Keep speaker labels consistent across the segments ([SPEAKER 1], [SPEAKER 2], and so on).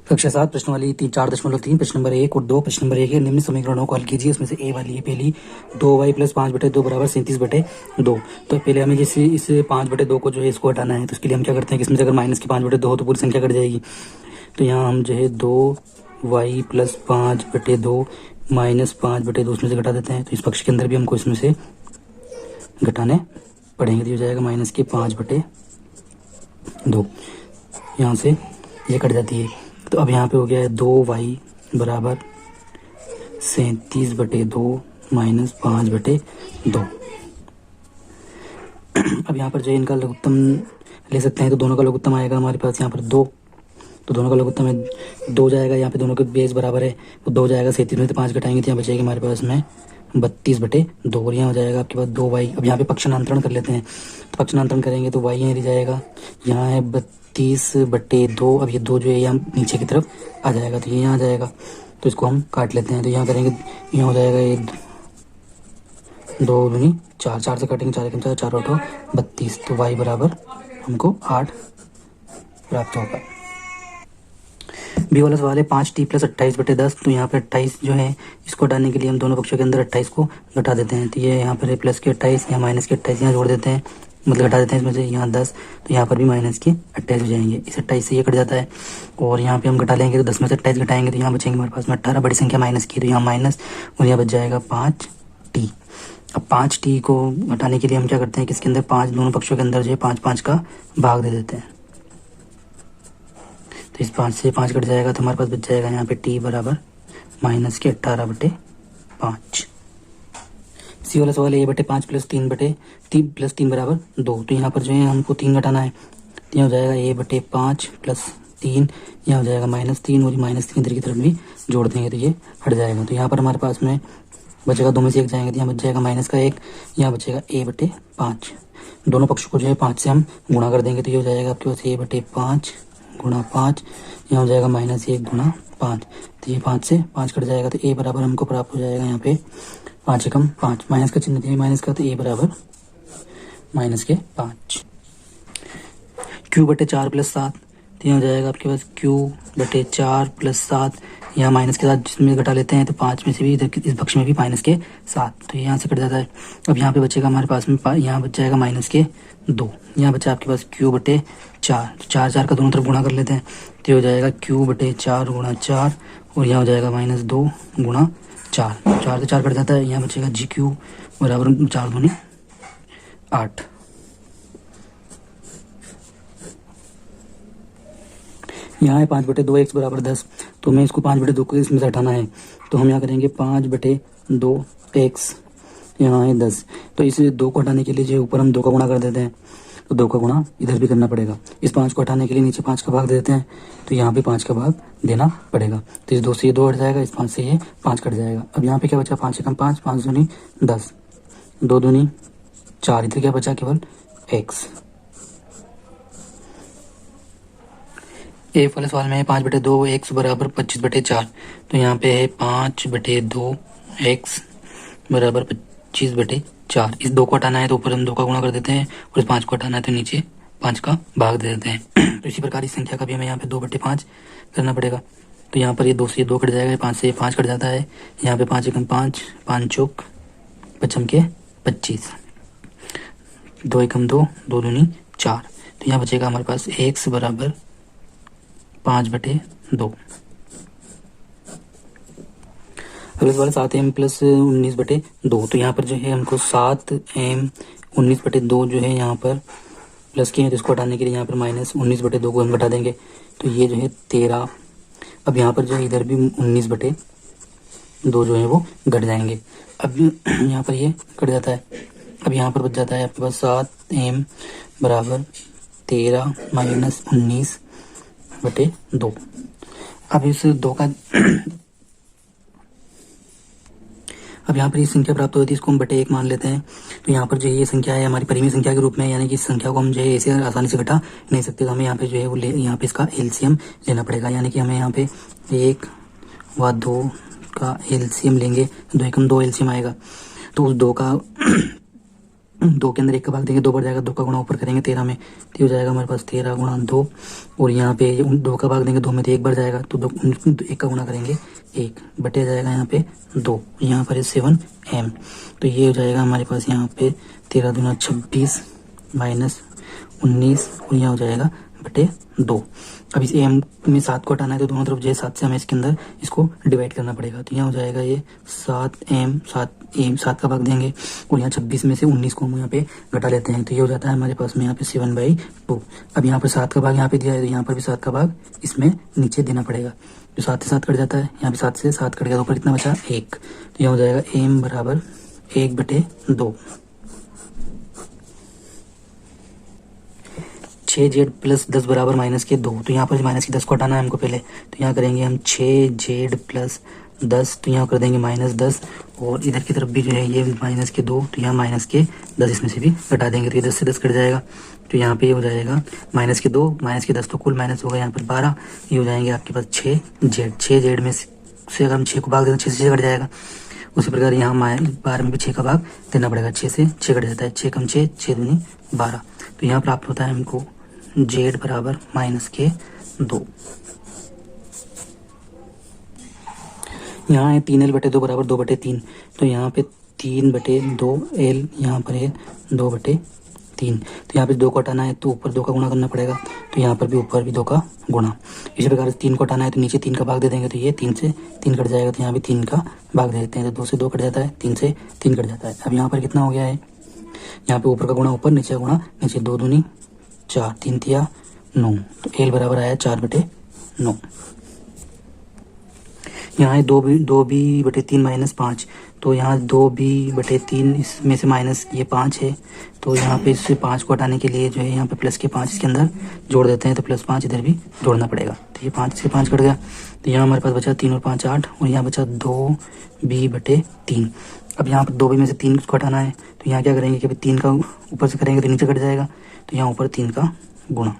[SPEAKER 1] कक्षा 7 प्रश्न वाली 4.3 प्रश्न नंबर 1 और 2। प्रश्न नंबर 1 है, निम्न समीकरणों को हल कीजिए। इसमें से ए वाली है पहली, 2y + 5/2 बराबर 37/2। तो पहले हमें जैसे इस 5/2 को जो है इसको हटाना है, तो उसके लिए हम क्या करते हैं कि इसमें से अगर माइनस की 5/2 हो तो पूरी संख्या कट जाएगी। तो यहाँ हम जो है 2y + 5/2 - 5/2 उसमें से घटा देते हैं। तो इस पक्ष के अंदर भी हमको इसमें से घटाने पड़ेंगे। तो हो जाएगा -5/2। यहाँ से ये कट जाती है। तो अब यहाँ पे हो गया है 2y बराबर 37/2 - 5/2। अब यहाँ पर जो है इनका लघुत्तम ले सकते हैं, तो दोनों का लघुत्तम आएगा हमारे पास यहाँ पर 2। तो दोनों का लघुत्तम है 2 जाएगा, यहाँ पे दोनों के बेस बराबर है, तो 2 जाएगा। 37 में से 5 घटाएंगे तो यहाँ बचेगी हमारे पास में 32/2 और यहाँ हो जाएगा आपके पास 2y। अब यहाँ पे पक्षांतरण कर लेते हैं, तो पक्षांतरण करेंगे तो y यहाँ रह जाएगा, यहाँ है 32/2। अब ये 2 जो है यहाँ नीचे की तरफ आ जाएगा, तो ये यहाँ आ जाएगा। तो इसको हम काट लेते हैं, तो यहाँ करेंगे, यहाँ हो जाएगा ये 2 दूनी 4, 4 से काटेंगे 4 4 4 8 32। तो y बराबर हमको 8 प्राप्त होगा। बी वाला सवाल है 5t + 28/10। तो यहाँ पे 28 जो है इसको हटाने के लिए हम दोनों पक्षों के अंदर 28 को घटा देते हैं। तो ये यहाँ पर प्लस के 28, यहाँ माइनस के 28 यहाँ जोड़ देते हैं, मतलब घटा देते हैं इसमें से, यहाँ 10। तो यहाँ पर भी माइनस के 28 हो जाएंगे। इस 28 से ये कट जाता है और यहाँ पे हम घटा लेंगे, तो 10 में से 28 घटाएंगे तो यहाँ बचेंगे हमारे पास में 18, बड़ी संख्या माइनस की, तो यहाँ माइनस और यहाँ बच जाएगा 5t। अब 5t को हटाने के लिए हम क्या करते हैं कि इसके अंदर 5, दोनों पक्षों के अंदर जो है 5 का भाग दे देते हैं। तो इस 5 से 5 कट जाएगा, तो हमारे पास बच जाएगा यहाँ पे t बराबर -18/5। सी वाला सवाल है a/5 + 3 बराबर 2। तो यहाँ पर जो है हमको 3 घटाना है, तो यहाँ हो जाएगा a/5 + 3, यहाँ हो जाएगा -3 और -3 इधर की तरफ भी जोड़ देंगे तो ये हट जाएगा। तो यहाँ पर हमारे पास में बचेगा, 2 में से 1 जाएंगे तो यहाँ बच जाएगा -1, यहाँ बचेगा a/5। दोनों पक्षों को जो है 5 से हम गुणा कर देंगे, तो ये हो जाएगा आपके पास a/5 × 5, यहाँ हो जाएगा -1 × 5। तो ये 5 से 5 कट जाएगा, तो a बराबर हमको प्राप्त हो जाएगा यहाँ पे 5 × 5, माइनस का चिन्ह दिया माइनस का, तो a बराबर -5। q/4 + 7। तो यहाँ हो जाएगा आपके पास q/4 + 7, यहाँ माइनस के साथ जिसमें घटा लेते हैं, तो 5 में से भी इधर इस पक्ष में भी -7, तो यहाँ से कट जाता है। अब यहाँ पे बचेगा हमारे पास में यहाँ बच जाएगा -2, यहाँ बचा आपके पास q/4। 4 का दोनों तरफ गुणा कर लेते हैं, तो हो जाएगा q/4 × 4 और यहाँ हो जाएगा -2 × 4, 4 से 4 कट जाता है, यहाँ बचेगा gq बराबर 4 दूनी 8। यहाँ है 5/2 x बराबर 10। तो हमें इसको 5/2 को इसमें से हटाना है, तो हम यहाँ करेंगे 5/2 x, यहाँ है 10। तो इस 2 को हटाने के लिए जो ऊपर हम 2 का गुणा कर देते हैं, तो 2 का गुणा इधर भी करना पड़ेगा। इस 5 को हटाने के लिए नीचे 5 का भाग दे देते हैं, तो यहाँ पे 5 का भाग देना पड़ेगा। तो इस 2 से ये 2 हट जाएगा, इस 5 से ये 5 कट जाएगा। अब यहाँ पे क्या बचा, 5 × 5, 5 दूनी 10, 2 दूनी 4, इधर क्या बचा केवल x। ए वाले सवाल में है 5/2 x बराबर 25/4। तो यहाँ पे है 5/2 x बराबर 25/4। इस 2 को हटाना है तो ऊपर हम 2 का गुणा कर देते हैं, और इस 5 को हटाना है तो नीचे 5 का भाग दे देते हैं। तो इसी प्रकार इस संख्या का भी हमें यहाँ पे 2/5 करना पड़ेगा। तो यहाँ पर ये 2 से 2 कट जाएगा, 5 से 5 कट जाता है, यहाँ पे 5 × 5, 5 चौक 25, 2 × 2, 2 दूनी 4। तो यहाँ बचेगा हमारे पास x बराबर 5/2। अगले सवाल 7m + 19/2। तो यहाँ पर जो है हमको 7m 19/2 जो है यहाँ पर प्लस किए हैं, तो इसको हटाने के लिए यहाँ पर -19/2 को हम घटा देंगे, तो ये जो है 13। अब यहाँ पर जो है इधर भी 19/2 जो है वो घट जाएंगे। अब यहाँ पर ये कट जाता है, अब यहाँ पर बच जाता है आपके पास 7m बराबर 13 - 19/2। अब इस 2 का अब यहाँ पर ये संख्या प्राप्त होती है, इसको हम बटे 1 मान लेते हैं। तो यहाँ पर जो ये संख्या है हमारी परिमेय संख्या के रूप में, यानी कि इस संख्या को हम जो है ऐसे आसानी से घटा नहीं सकते, तो हमें यहाँ पे जो है वो यहाँ पे इसका एलसीएम लेना पड़ेगा, यानी कि हमें यहाँ पे 1 व 2 का एलसीएम लेंगे, 2 × 2 एलसीएम आएगा। तो उस 2 का 2 के अंदर 1 का भाग देंगे 2 बढ़ जाएगा, 2 का गुणा ऊपर करेंगे 13 में तो ये हो जाएगा हमारे पास 13 गुणा 2। और यहाँ पे 2 का भाग देंगे 2 में तो 1 बढ़ जाएगा, तो 1 का गुणा करेंगे 1 बटे जाएगा यहाँ पे 2, यहाँ पर है 7m। तो ये हो जाएगा हमारे पास यहाँ पे 13 दूना 26 माइनस 19 और यहाँ हो जाएगा बटे 2। अब इस m में 7 को हटाना है तो दोनों तरफ जो है 7 से हमें इसके अंदर इसको डिवाइड करना पड़ेगा। तो यहाँ हो जाएगा ये 7 का भाग देंगे और यहाँ 26 में से 19 को हम यहाँ पे घटा लेते हैं तो ये हो जाता है हमारे पास में यहाँ पे 7/2। अब यहाँ पर 7 का भाग यहाँ पे दिया है तो यहाँ पर भी 7 का भाग इसमें नीचे देना पड़ेगा। तो 7 से 7 कट जाता है, यहाँ पे 7 से 7 कट गया तो ऊपर कितना बचा 1। तो यहाँ हो जाएगा m बराबर 1/2। 6z प्लस 10 बराबर माइनस के 2। तो यहाँ पर माइनस के 10 को हटाना है हमको पहले, तो यहाँ करेंगे हम 6z प्लस 10, तो यहाँ कर देंगे माइनस 10 और इधर की तरफ भी जो है ये माइनस के 2, तो यहाँ माइनस के 10 इसमें से भी घटा देंगे तो ये 10 से 10 कट जाएगा। तो यहाँ पे ये हो जाएगा माइनस के 2 माइनस के 10 तो कुल माइनस होगा यहाँ पर 12, ये हो जाएंगे आपके पास 6z में से अगर हम 6 को भाग दें तो 6 से 6 कट जाएगा। उसी प्रकार यहाँ 12 में भी 6 का भाग देना पड़ेगा, 6 से 6 कट जाता है, 6 कम 6 6 दूनी 12। तो यहाँ प्राप्त होता है हमको z बराबर माइनस के 2। यहाँ है 3l बटे 2 बराबर 2/3, तो यहाँ पे 3/2l यहाँ पर है 2/3। तो यहाँ पे 2 को हटाना है तो ऊपर 2 का गुणा करना पड़ेगा, तो यहाँ पर भी ऊपर भी 2 का गुणा। इसी प्रकार से 3 को हटाना है तो नीचे 3 का भाग दे देंगे तो ये 3 से 3 कट जाएगा, तो यहाँ भी 3 का भाग दे देते हैं तो 2 से 2 कट जाता है, 3 से 3 कट जाता है। अब यहाँ पर कितना हो गया है, यहाँ पे ऊपर का गुणा ऊपर नीचे का गुणा नीचे, 2 दूनी 4 3 तिया 9, तो l बराबर आया 4/9। यहाँ है 2b/3 माइनस 5, तो यहाँ 2b/3 इसमें से माइनस ये 5 है, तो यहाँ पे इससे 5 को हटाने के लिए जो है यहाँ पे प्लस के 5 इसके अंदर जोड़ देते हैं, तो +5 इधर भी जोड़ना पड़ेगा। तो ये 5 से 5 कट गया, तो यहाँ हमारे पास बचा 3 और 5 8 और यहाँ बचा 2b/3। अब यहाँ पर 2b में से 3 को हटाना है तो यहाँ क्या करेंगे कि 3 का ऊपर से करेंगे तो नीचे कट जाएगा, तो यहाँ ऊपर 3 का गुणा,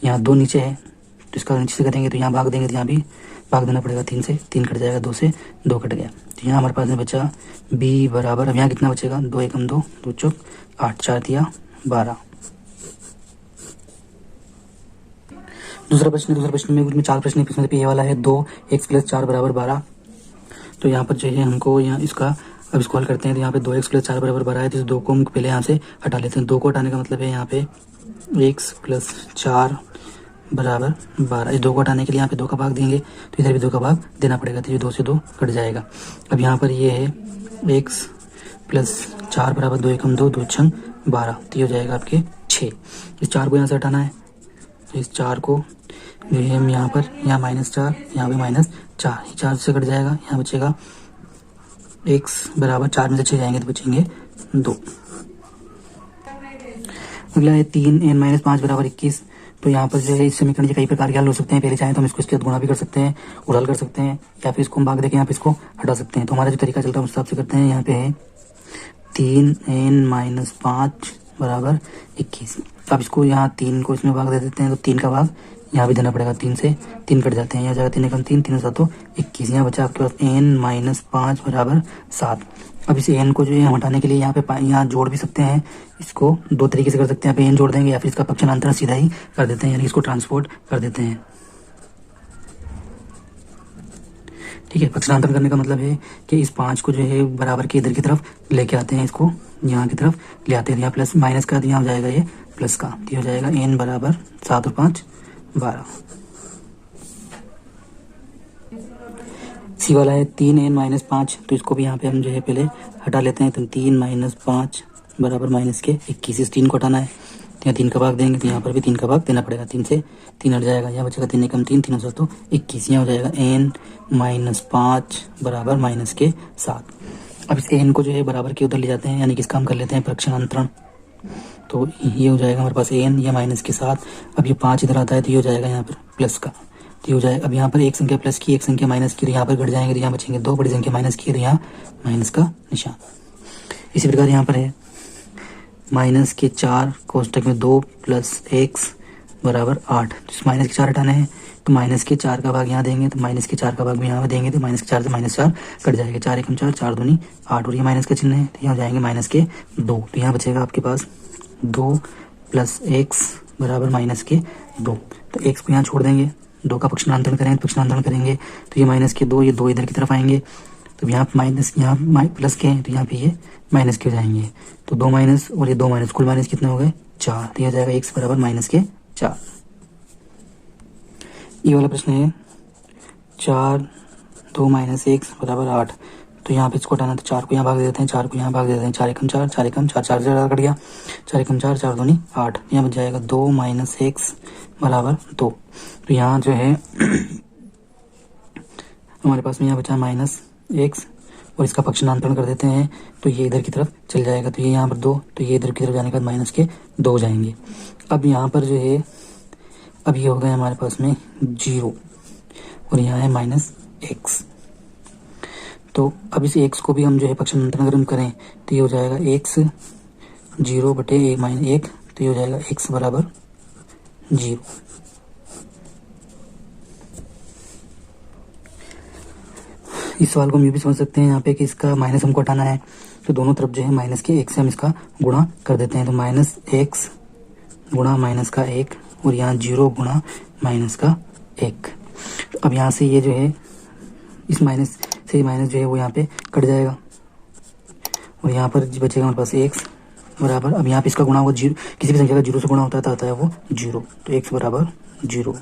[SPEAKER 1] यहाँ 2 नीचे है तो इसका नीचे से करेंगे तो यहाँ भाग देंगे तो यहाँ भी भाग देना पड़ेगा, 3 से 3 कट जाएगा, 2 से 2 कट गया। तो यहाँ हमारे पास में बचा b बराबर, अब यहाँ कितना बचेगा 2 एकम 2 2 चौक 8 4 तिया 12। दूसरा प्रश्न में 4 प्रश्न, इसमें ये वाला है 2x + 4 = 12। तो यहाँ पर जो है हमको यहाँ इसका अब इसको हल करते हैं, तो यहाँ पे 2x + 4 = 12 है, तो इस 2 को हम पहले यहाँ से हटा लेते हैं। 2 को हटाने का मतलब है यहाँ पे x + 4 = 12, इस 2 को हटाने के लिए यहाँ पे 2 का भाग देंगे तो इधर भी 2 का भाग देना पड़ेगा, तो ये 2 से 2 कट जाएगा। अब यहाँ पर ये है x + 4 = 2 एकम 2 2 छंग 12, तो ये हो जाएगा आपके 6। इस 4 को यहाँ से हटाना है, तो इस 4 को जो है हम यहाँ पर यहाँ -4 यहाँ पे -4, 4 से कट जाएगा, यहाँ बचेगा x बराबर 4 में से 6 जाएंगे तो बचेंगे 2। अगला है 3n-5 = 21। तो यहाँ पर जो है इस समीकरण के कई प्रकार के हल हो सकते हैं, पहले चाहें तो हम इसको इसके साथ गुणा भी कर सकते हैं और हल कर सकते हैं, या फिर इसको हम भाग देके यहाँ पे इसको हटा सकते हैं। तो हमारा जो तरीका चल रहा है उस हिसाब से करते हैं। यहाँ पे है 3n-5 = 21। अब इसको यहाँ 3 को इसमें भाग दे देते हैं, तो 3 का भाग यहाँ भी देना पड़ेगा, 3 से 3 कट जाते हैं, यहाँ जाएगा 3 एकम 3 3 7 21, यहाँ बचा आपके पास n-5 = 7। अब इस n को जो है हम हटाने के लिए यहाँ पे यहाँ जोड़ भी सकते हैं, इसको 2 तरीके से कर सकते हैं, यहाँ पे n जोड़ देंगे या फिर इसका पक्षांतरण सीधा ही कर देते हैं, यानी इसको ट्रांसपोर्ट कर देते हैं। ठीक है, पक्षांतरण करने का मतलब है कि इस 5 को जो है बराबर के इधर की तरफ लेके आते हैं, इसको यहाँ की तरफ ले आते हैं, यहाँ प्लस माइनस का यहाँ हो जाएगा ये प्लस का, ये हो जाएगा n बराबर 7 और 5 12। सी वाला है 3n-5, तो इसको भी यहाँ पे हम जो है पहले हटा लेते हैं, तो 3-5 बराबर -21, इस 3 को हटाना है तो यहाँ 3 का भाग देंगे, तो यहाँ पर भी 3 का भाग देना पड़ेगा, 3 से 3 हट जाएगा, यहाँ बचेगा 3 एकम 3 3 7 21, यहाँ हो जाएगा n-5 बराबर -7। अब इस n को जो है बराबर के उधर ले जाते हैं, यानी कि इसका हम कर लेते हैं पक्षांतरण, तो ये हो जाएगा हमारे पास n या -7। अब ये 5 इधर आता है तो ये हो जाएगा यहाँ पर प्लस का, तो ये हो जाएगा। अब यहाँ पर एक संख्या प्लस की एक संख्या माइनस की, तो यहाँ पर घट जाएंगे, तो यहाँ बचेंगे 2 बड़ी संख्या माइनस की, तो यहाँ माइनस का निशान। इसी प्रकार यहाँ पर है -4 कोष्टक में 2 + x = 8, तो इस -4 हटाने हैं, तो माइनस के 4 का भाग यहाँ देंगे, तो माइनस के 4 का भाग भी यहाँ देंगे, तो माइनस के 4 से माइनस 4 कट जाएगा, 4 एकम 4, 4 दूनी 8, और ये माइनस का चिन्ह है तो यहाँ जाएंगे माइनस के 2, तो यहाँ बचेगा आपके पास 2 प्लस एक्स बराबर माइनस के 2। तो एक्स को यहाँ छोड़ देंगे, 2 का पक्षांतरण करेंगे तो पक्षांतरण करेंगे तो ये माइनस के 2, ये 2 इधर की तरफ आएंगे, तो यहाँ माइनस यहाँ प्लस के हैं तो यहाँ पे ये माइनस के हो जाएंगे, तो 2 माइनस और ये 2 माइनस, कुल माइनस कितने हो गए 4, तो यह जाएगा एक्स बराबर माइनस के 4। ये वाला प्रश्न है 4 2 माइनस एक्स बराबर 8, तो यहाँ पे इसको हटाना तो 4 को यहाँ भाग दे देते हैं, 4 को यहाँ भाग दे देते हैं, 4 एकम 4, 4 एकम 4, 4 से 4 कट गया, 4 एकम 4, 4 दूनी 8, यहाँ बच जाएगा 2 माइनस एक्स बराबर 2। तो यहाँ जो है हमारे पास में यहाँ बचा माइनस एक्स, और इसका पक्षांतरण कर देते हैं तो ये इधर की तरफ चल जाएगा, तो ये यहाँ पर 2, तो ये इधर की तरफ जाने के बाद माइनस के 2 जाएंगे। अब यहाँ पर जो है अब ये हो गया हमारे पास में 0 और यहाँ है माइनस एक्स, तो अब इस एक्स को भी हम जो है पक्षांतरण अगर हम करें तो ये हो जाएगा एक्स 0 बटे 1 माइनस 1, तो ये हो जाएगा एक्स बराबर 0। इस सवाल को हम ये भी समझ सकते हैं यहाँ पे कि इसका माइनस हमको हटाना है, तो दोनों तरफ जो है माइनस के 1 से हम इसका गुणा कर देते हैं, तो माइनस एक्स गुणा माइनस का 1 और यहाँ 0 गुणा माइनस का 1। अब यहाँ से ये जो है इस माइनस से माइनस जो है वो यहाँ पे कट जाएगा, और यहाँ पर बचेगा हमारे पास एक्स बराबर, अब यहाँ पे इसका गुणा होगा 0, किसी भी संख्या का 0 से गुणा होता है तो आता है वो 0, तो एक्स बराबर 0।